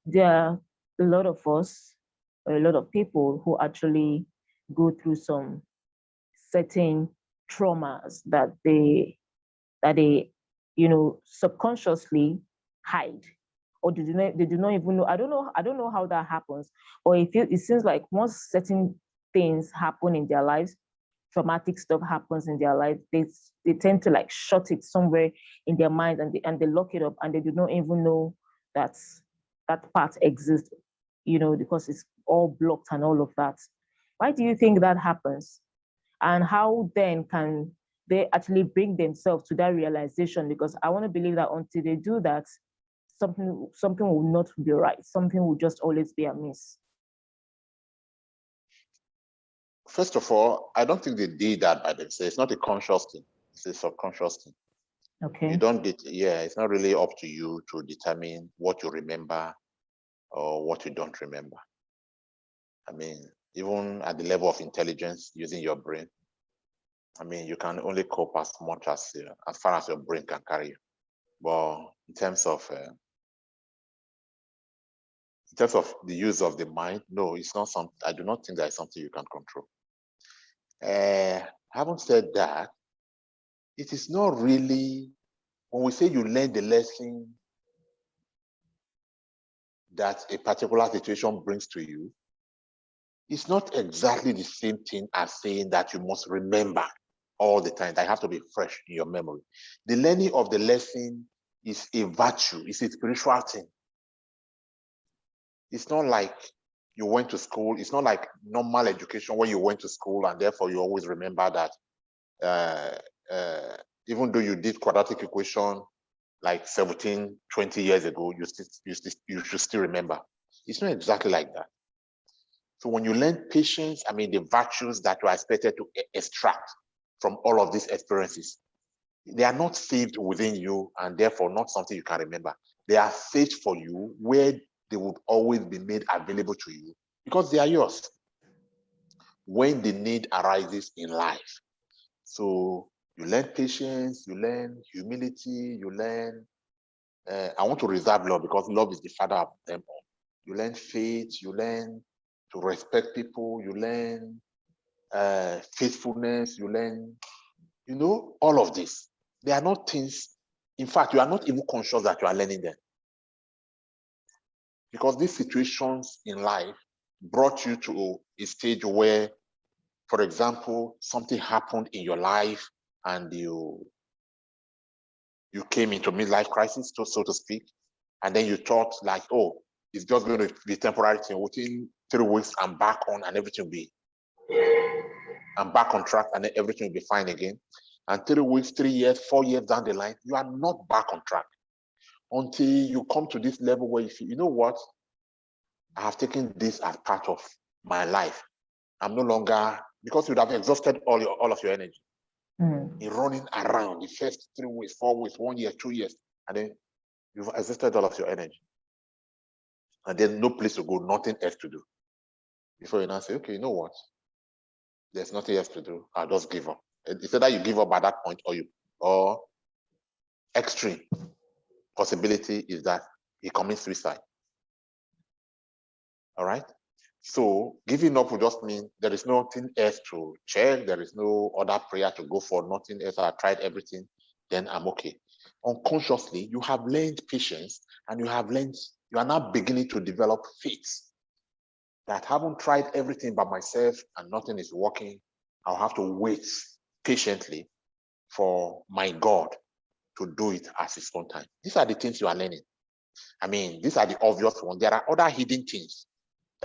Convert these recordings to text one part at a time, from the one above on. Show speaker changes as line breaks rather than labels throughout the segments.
there are a lot of us, a lot of people who actually go through some certain traumas that they subconsciously hide, or they do not even know. I don't know how that happens, or it seems like once certain things happen in their lives, traumatic stuff happens in their life, they tend to like shut it somewhere in their mind, and they lock it up, and they do not even know that that part exists, because it's all blocked and all of that. Why do you think that happens? And how then can they actually bring themselves to that realization? Because I want to believe that until they do that, something will not be right. Something will just always be amiss.
First of all, I don't think they did that by themselves. It's not a conscious thing. It's a subconscious thing.
Okay.
You don't it's not really up to you to determine what you remember or what you don't remember. I mean, even at the level of intelligence using your brain, I mean, you can only cope as much as far as your brain can carry you. But in terms of the use of the mind, no, it's not something. I do not think that is something you can control. Having said that, it is not really, when we say you learn the lesson that a particular situation brings to you, it's not exactly the same thing as saying that you must remember all the time. That have to be fresh in your memory. The learning of the lesson is a virtue, it's a spiritual thing. It's not like you went to school. It's not like normal education where you went to school and therefore you always remember that even though you did quadratic equation like 17, 20 years ago, you should still remember. It's not exactly like that. So when you learn patience, I mean, the virtues that you are expected to extract from all of these experiences, they are not saved within you and therefore not something you can remember. They are saved for you where they would always be made available to you because they are yours when the need arises in life. So you learn patience, you learn humility, you learn, I want to reserve love because love is the father of them all. You learn faith, you learn to respect people, you learn faithfulness, you learn, all of this. They are not things, in fact, you are not even conscious that you are learning them. Because these situations in life brought you to a stage where, for example, something happened in your life and you came into midlife crisis, so to speak, and then you thought like, oh, it's just going to be temporary thing. Within 3 weeks, I'm back on and I'm back on track and then everything will be fine again. And 3 weeks, 3 years, 4 years down the line, you are not back on track until you come to this level where you feel, you know what? I have taken this as part of my life. I'm no longer, because you would have exhausted all of your energy in running around the first 3 weeks, 4 weeks, 1 year, 2 years, and then you've exhausted all of your energy. And then no place to go, nothing else to do. Before you now say, okay, you know what? There's nothing else to do. I'll just give up. It's either you give up at that point or extreme possibility is that he commits suicide. All right? So giving up will just mean there is nothing else to check. There is no other prayer to go for, nothing else. I tried everything, then I'm okay. Unconsciously, you have learned patience and you are now beginning to develop faith that haven't tried everything by myself and nothing is working. I'll have to wait patiently for my God to do it at his own time. These are the things you are learning. I mean, these are the obvious ones. There are other hidden things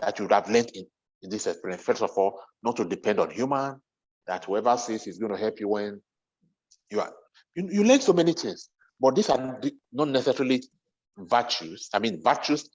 that you would have learned in this experience. First of all, not to depend on human, that whoever says is going to help you when you learn so many things, but these are not necessarily virtues. I mean, virtues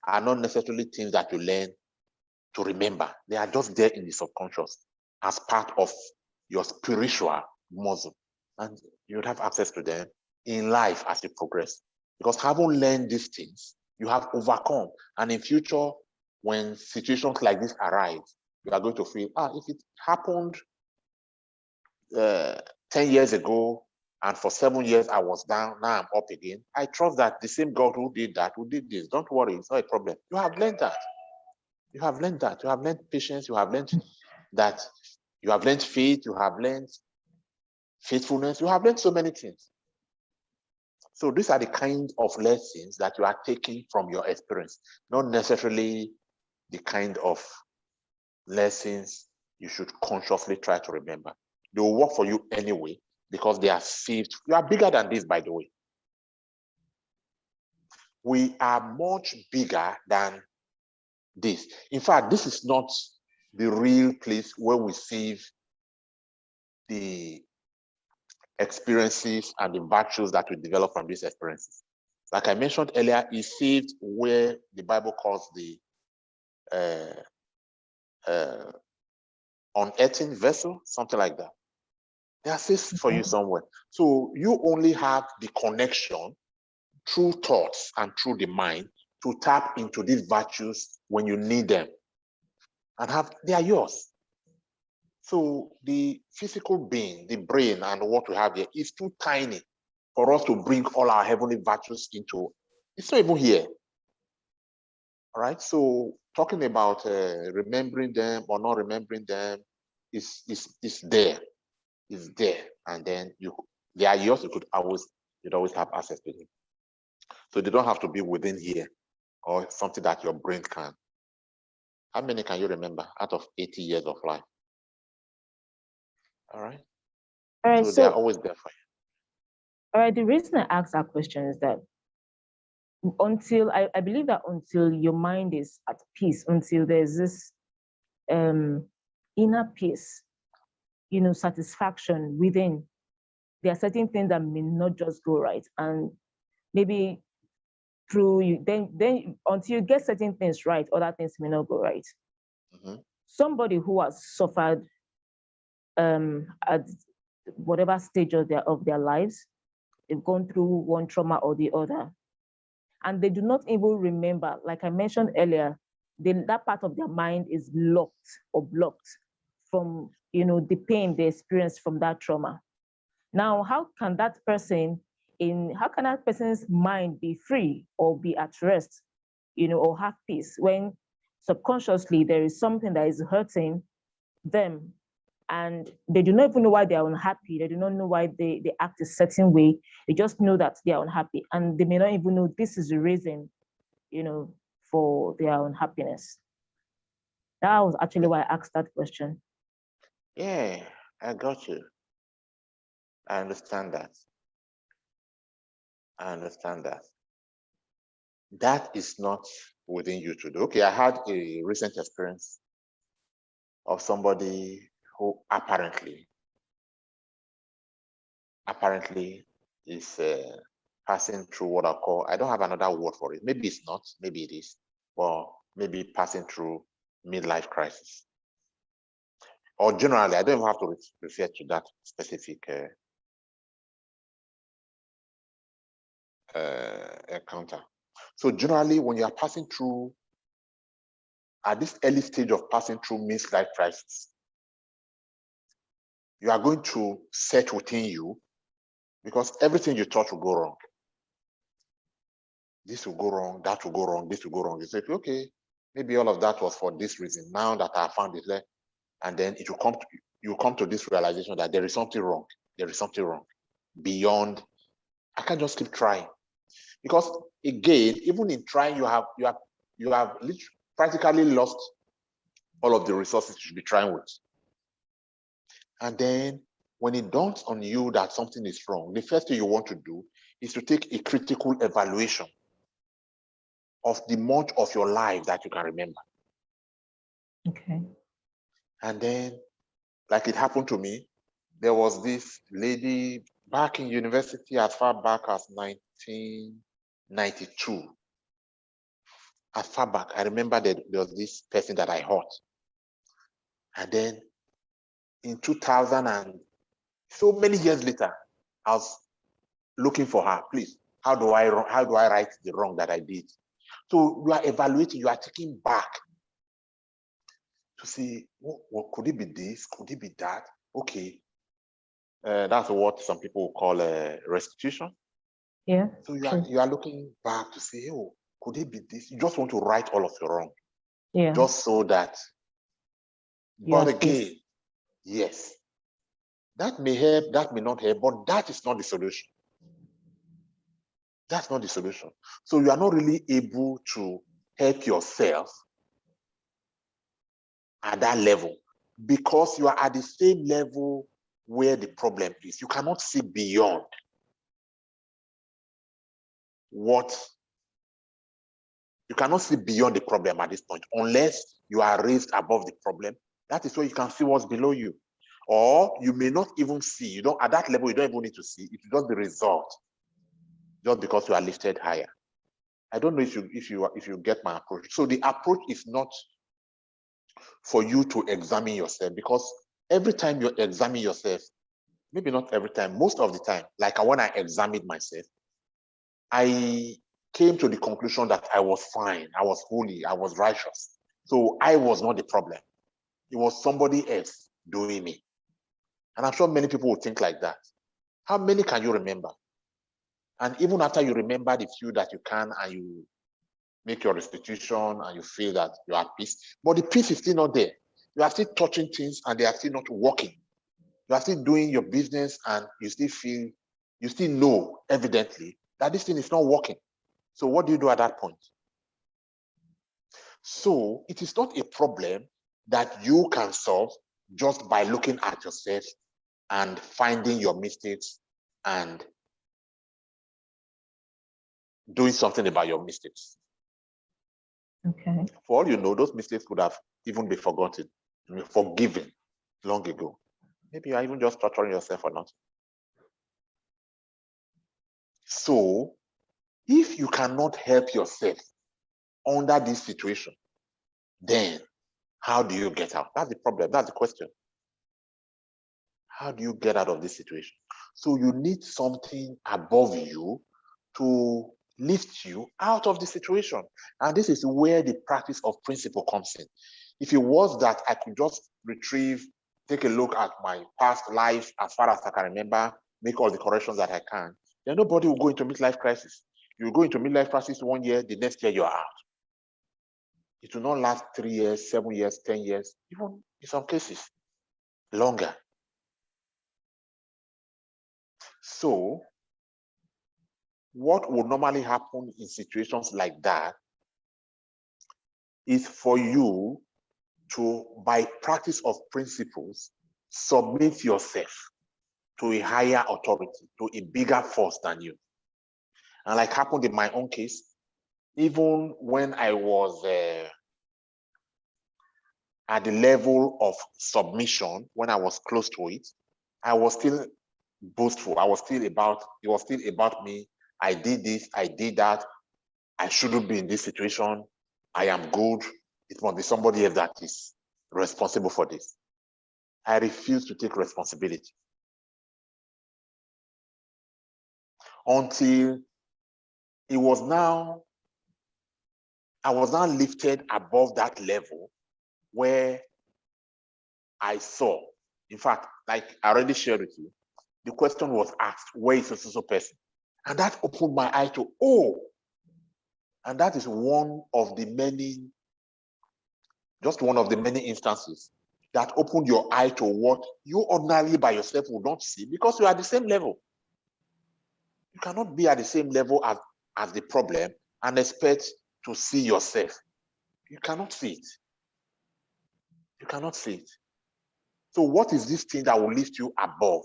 are not necessarily things that you learn to remember. They are just there in the subconscious as part of your spiritual muscle. And you would have access to them in life as you progress. Because having learned these things, you have overcome. And in future, when situations like this arise, you are going to feel, if it happened 10 years ago, and for 7 years I was down, now I'm up again. I trust that the same God who did that will do this. Don't worry, it's not a problem. You have learned that. You have learned that. You have learned patience. You have learned that. You have learned faith. You have learned faithfulness. You have learned so many things. So these are the kind of lessons that you are taking from your experience, not necessarily the kind of lessons you should consciously try to remember. They will work for you anyway because they are saved. You are bigger than this, by the way. We are much bigger than this. In fact, this is not the real place where we save the experiences and the virtues that we develop from these experiences. Like I mentioned earlier, is saved where the Bible calls the unearthing vessel, something like that. They are saved for you somewhere. So you only have the connection through thoughts and through the mind to tap into these virtues when you need them, and they are yours. So the physical being, the brain, and what we have here is too tiny for us to bring all our heavenly virtues into. It's not even here. All right. So talking about remembering them or not remembering them is there. It's there, and then they are yours. You'd always have access to them. So they don't have to be within here or something that your brain can. How many can you remember out of 80 years of life? All right.
All right.
So they are always there for you.
All right. The reason I asked that question is that I believe that until your mind is at peace, until there's this inner peace, satisfaction within, there are certain things that may not just go right. And maybe through you, then until you get certain things right, other things may not go right. Mm-hmm. Somebody who has suffered at whatever stage of their lives, they've gone through one trauma or the other, and they do not even remember, like I mentioned earlier, that part of their mind is locked or blocked from the pain they experienced from that trauma. Now, how can that person's mind be free or be at rest, or have peace when subconsciously there is something that is hurting them, and they do not even know why they are unhappy. They do not know why they act a certain way. They just know that they are unhappy, and they may not even know this is the reason, for their unhappiness. That was actually why I asked that question.
Yeah, I got you. I understand that. That is not within you to do. Okay, I had a recent experience of somebody who apparently is passing through what I call, I don't have another word for it. Maybe it's not, maybe it is, or maybe passing through midlife crisis. Or generally, I don't even have to refer to that specific encounter. So generally, when you are passing through, at this early stage of passing through midlife crisis, you are going to search within you, because everything you touch will go wrong. This will go wrong, that will go wrong, this will go wrong. You say, okay, maybe all of that was for this reason. Now that I found it there, and then it will come to this realization that there is something wrong. There is something wrong beyond. I can't just keep trying, because again, even in trying, you have practically lost all of the resources you should be trying with. And then when it dawns on you that something is wrong, the first thing you want to do is to take a critical evaluation of the much of your life that you can remember.
Okay.
And then, like it happened to me, there was this lady back in university as far back as 1992. As far back, I remember that there was this person that I hurt. And then in 2000 and so many years later, I was looking for her. Please, how do I right the wrong that I did? So you are evaluating, you are taking back to see, what could it be this? Could it be that? Okay. That's what some people call restitution.
Yeah.
So
True.
you are looking back to say, oh, could it be this? You just want to right all of your wrong,
Yeah.
just so that.
You
But
have
again,
peace.
yes, that may help, that may not help, but that is not the solution. That's not the solution. So you are not really able to help yourself at that level because you are at the same level where the problem is. You cannot see beyond you cannot see beyond the problem at this point unless you are raised above the problem. That is where you can see what's below you. Or you may not even see. You don't at that level, you don't even need to see. It will just be resolved just because you are lifted higher. I don't know if you get my approach. So the approach is not for you to examine yourself, because every time you examine yourself, maybe not every time, most of the time, like when I examined myself, I came to the conclusion that I was fine, I was holy, I was righteous. So I was not the problem. It was somebody else doing me. And I'm sure many people would think like that. How many can you remember? And even after you remember the few that you can and you make your restitution and you feel that you are at peace, but the peace is still not there. You are still touching things and they are still not working. You are still doing your business and you still know evidently that this thing is not working. So what do you do at that point? So it is not a problem that you can solve just by looking at yourself and finding your mistakes and doing something about your mistakes.
Okay.
For all you know, those mistakes could have even been forgotten, forgiven long ago. Maybe you're even just torturing yourself or not. So if you cannot help yourself under this situation, then how do you get out? That's the problem. That's the question. How do you get out of this situation? So you need something above you to lift you out of the situation. And this is where the practice of principle comes in. If it was that I could just take a look at my past life as far as I can remember, make all the corrections that I can, then nobody will go into midlife crisis. You go into midlife crisis 1 year, the next year you're out. It will not last 3 years, 7 years, 10 years, even in some cases, longer. So what would normally happen in situations like that is for you to, by practice of principles, submit yourself to a higher authority, to a bigger force than you. And like happened in my own case, even when I was at the level of submission, when I was close to it, I was still boastful. It was still about me. I did this, I did that. I shouldn't be in this situation. I am good. It must be somebody else that is responsible for this. I refuse to take responsibility until I was now lifted above that level where I saw. In fact, like I already shared with you, the question was asked, where is a social person? And that opened my eye to, and that is one of the many instances that opened your eye to what you ordinarily by yourself would not see, because you are at the same level. You cannot be at the same level as the problem and expect to see yourself. You cannot see it. You cannot see it. So what is this thing that will lift you above?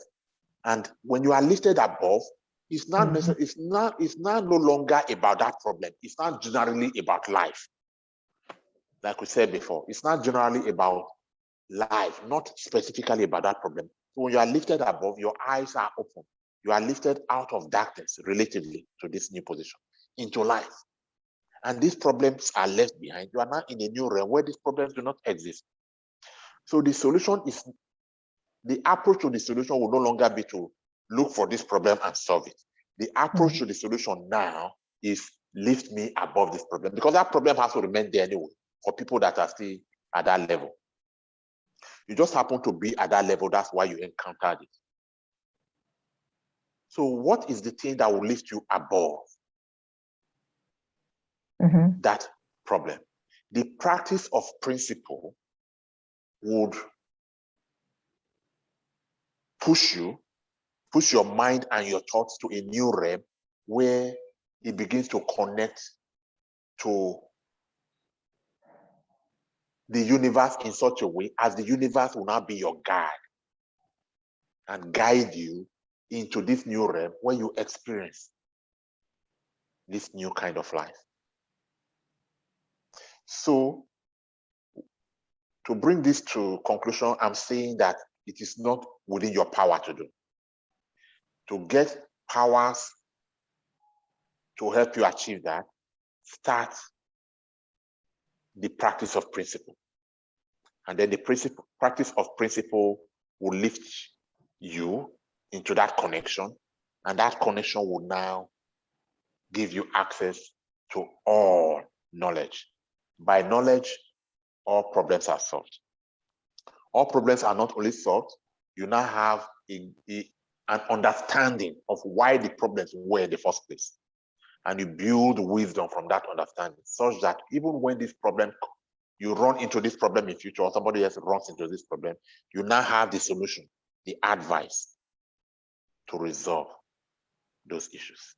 And when you are lifted above, it's not necessarily, it's not no longer about that problem. It's not generally about life. Like we said before, it's not generally about life, not specifically about that problem. So when you are lifted above, your eyes are open. You are lifted out of darkness relatively to this new position into life. And these problems are left behind. You are now in a new realm where these problems do not exist. So the approach to the solution will no longer be to look for this problem and solve it. The approach to the solution now is lift me above this problem, because that problem has to remain there anyway for people that are still at that level. You just happen to be at that level. That's why you encountered it. So what is the thing that will lift you above
Mm-hmm.
that problem? The practice of principle would push your mind and your thoughts to a new realm where it begins to connect to the universe in such a way as the universe will now be your guide and guide you into this new realm where you experience this new kind of life. So to bring this to conclusion, I'm saying that it is not within your power to do. To get powers to help you achieve that, start the practice of principle. And then the practice of principle will lift you into that connection. And that connection will now give you access to all knowledge. By knowledge, all problems are solved. All problems are not only solved, you now have an understanding of why the problems were in the first place. And you build wisdom from that understanding, such that even when this problem, you run into this problem in future, or somebody else runs into this problem, you now have the solution, the advice to resolve those issues.